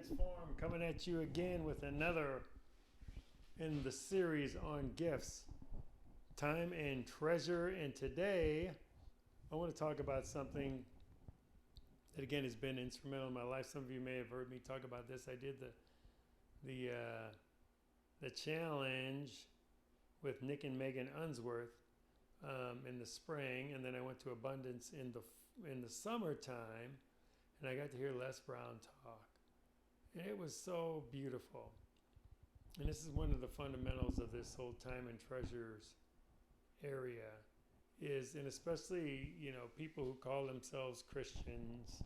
Transform coming at you again with another in the series on gifts, time and treasure. And today I want to talk about something that again has been instrumental in my life. Some of you may have heard me talk about this. I did the challenge with Nick and Megan Unsworth in the spring, and then I went to Abundance in the summertime, and I got to hear Les Brown talk. And it was so beautiful. And this is one of the fundamentals of this whole time and treasures area is, and especially, people who call themselves Christians.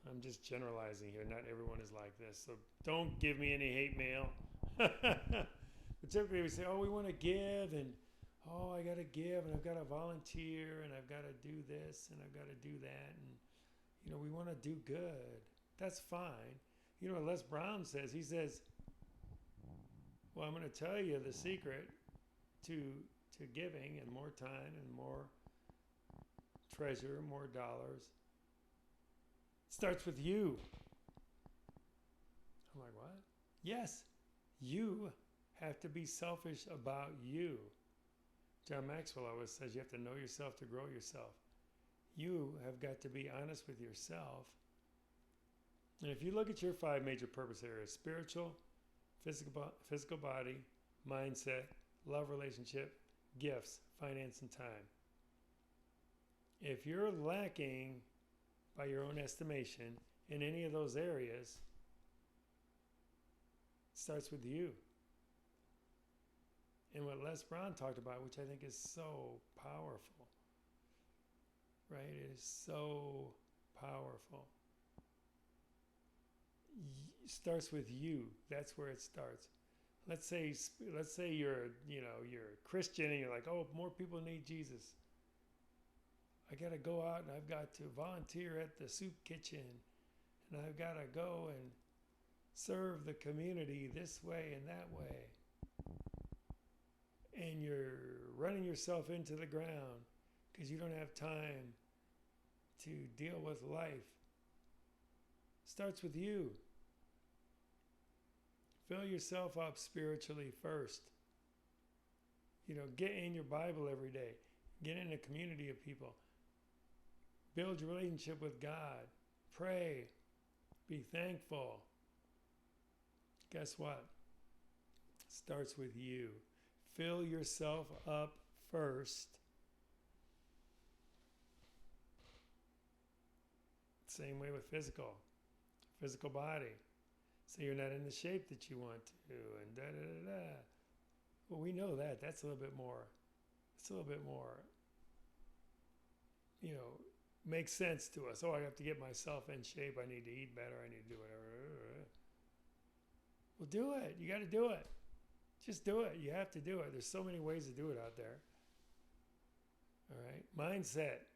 I'm just generalizing here. Not everyone is like this. So don't give me any hate mail. But typically we say, oh, we want to give, and oh, I got to give, and I've got to volunteer, and I've got to do this, and I've got to do that. And, we want to do good. That's fine. You know what Les Brown says? He says, well, I'm going to tell you the secret to giving and more time and more treasure, more dollars. It starts with you. I'm like, what? Yes, you have to be selfish about you. John Maxwell always says you have to know yourself to grow yourself. You have got to be honest with yourself. And if you look at your 5 major purpose areas: spiritual, physical body, mindset, love, relationship, gifts, finance, and time. If you're lacking, by your own estimation, in any of those areas, it starts with you. And what Les Brown talked about, which I think is so powerful, right? It is so powerful. Starts with you. That's where it starts. Let's say you're a Christian and you're like, oh, more people need Jesus. I got to go out and I've got to volunteer at the soup kitchen, and I've got to go and serve the community this way and that way. And you're running yourself into the ground because you don't have time to deal with life. Starts with you. Fill yourself up spiritually first. Get in your Bible every day. Get in a community of people. Build your relationship with God. Pray. Be thankful. Guess what? Starts with you. Fill yourself up first. Same way with physical body. So you're not in the shape that you want to, and da-da-da-da. Well, we know that. That's a little bit more, makes sense to us. Oh, I have to get myself in shape. I need to eat better. I need to do whatever. Well, do it. You got to do it. Just do it. You have to do it. There's so many ways to do it out there. All right. Mindset.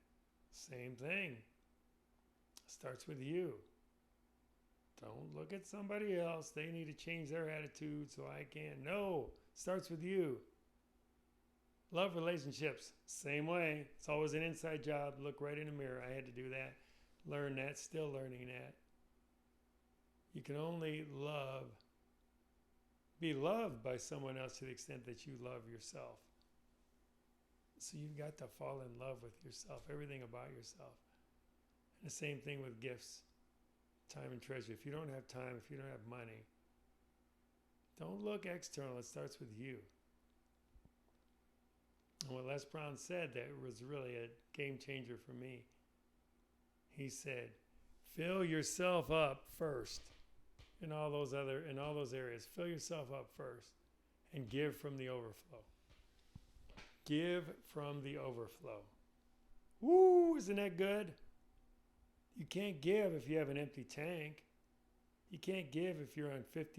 Same thing. Starts with you. Don't look at somebody else. They need to change their attitude so I can. No. Starts with you. Love, relationships. Same way. It's always an inside job. Look right in the mirror. I had to do that. Learn that. Still learning that. You can only be loved by someone else to the extent that you love yourself. So you've got to fall in love with yourself, everything about yourself. And the same thing with gifts, time and treasure. If you don't have time, if you don't have money, don't look external. It starts with you. And what Les Brown said that was really a game changer for me. He said, fill yourself up first. In all those areas, fill yourself up first and give from the overflow. Give from the overflow. Woo, isn't that good? You can't give if you have an empty tank. You can't give if you're on 50%.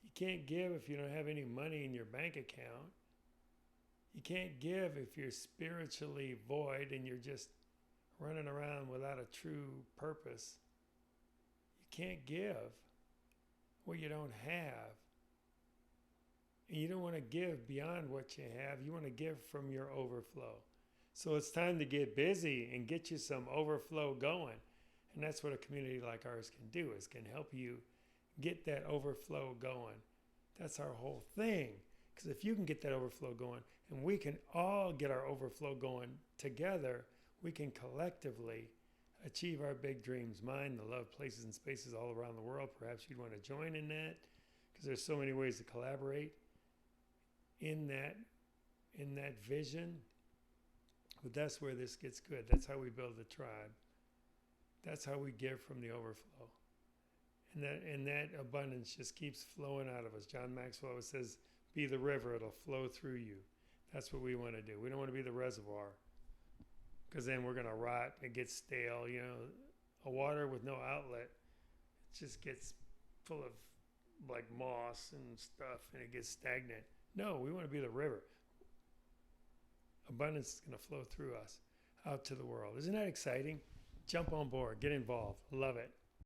You can't give if you don't have any money in your bank account. You can't give if you're spiritually void and you're just running around without a true purpose. Can't give what you don't have. And you don't want to give beyond what you have. You want to give from your overflow. So it's time to get busy and get you some overflow going. And that's what a community like ours can do, is can help you get that overflow going. That's our whole thing. Because if you can get that overflow going, and we can all get our overflow going together, we can collectively achieve our big dreams. Mine, the love places and spaces all around the world. Perhaps you'd want to join in that, because there's so many ways to collaborate in that vision. But that's where this gets good. That's how we build the tribe. That's how we give from the overflow. And that abundance just keeps flowing out of us. John Maxwell always says, be the river, it'll flow through you. That's what we want to do. We don't want to be the reservoir, because then we're going to rot. It gets stale. You know, a water with no outlet, it just gets full of like moss and stuff, and it gets stagnant. No, we want to be the river. Abundance is going to flow through us out to the world. Isn't that exciting? Jump on board. Get involved. Love it.